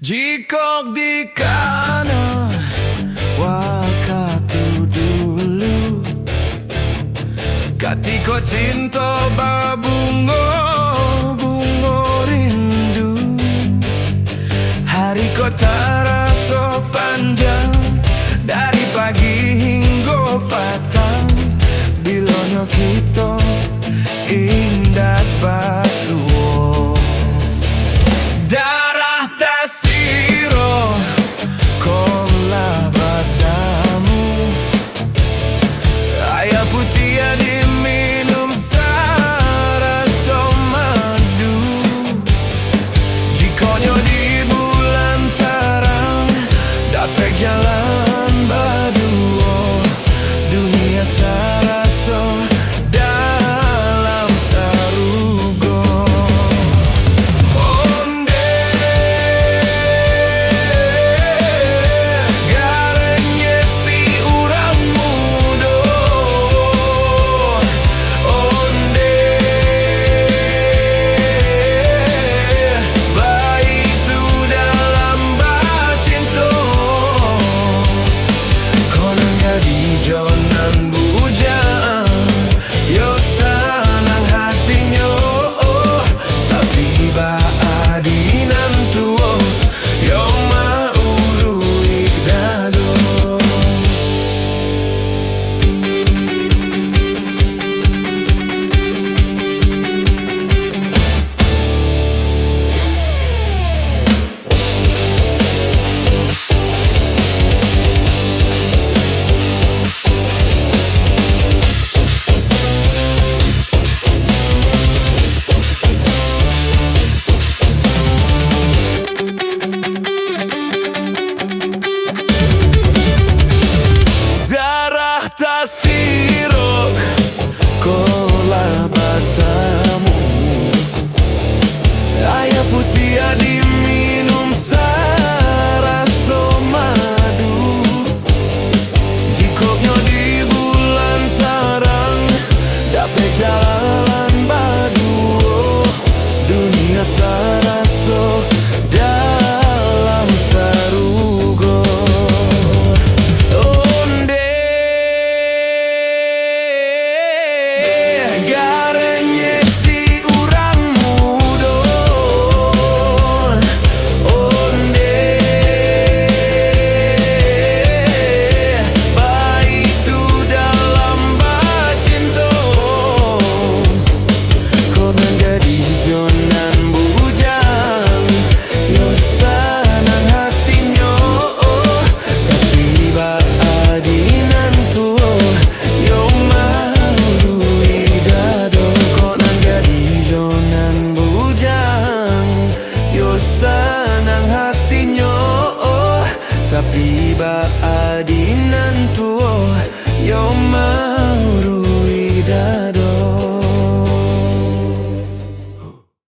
Jikok di kana waktu dulu Katiko cinta babungo bungo rindu Hari ko terasa panjang dari pagi hingga petang Bilonyo kita indah basuo Darah tasiro kola batamu Air putih yang diminum sarasa madu Jikonyo di bulan terang dapat jalan berdua Dunia sarasa dalam sarugo Onde garengnya si urang muda Onde baik tu dalam bacinta Konon jadi jonan bujang Yo senang hatinya Tapi baadinan tuo Yo mauruik dado Darah tasirok kola batamu Air putih yang diminum sarasa madu Jikoknya di bulan terang dapat jalan berdua Dunia sarasa dalam sarugo Onde garengnya si urang muda Onde baik tu dalam bacinta Konon jadi jonan bujang Yo senang hatinya Tapi baadinan tuo Yo marui dado Konon jadi jonan bujang Yo senang hatinya Tapi baadinan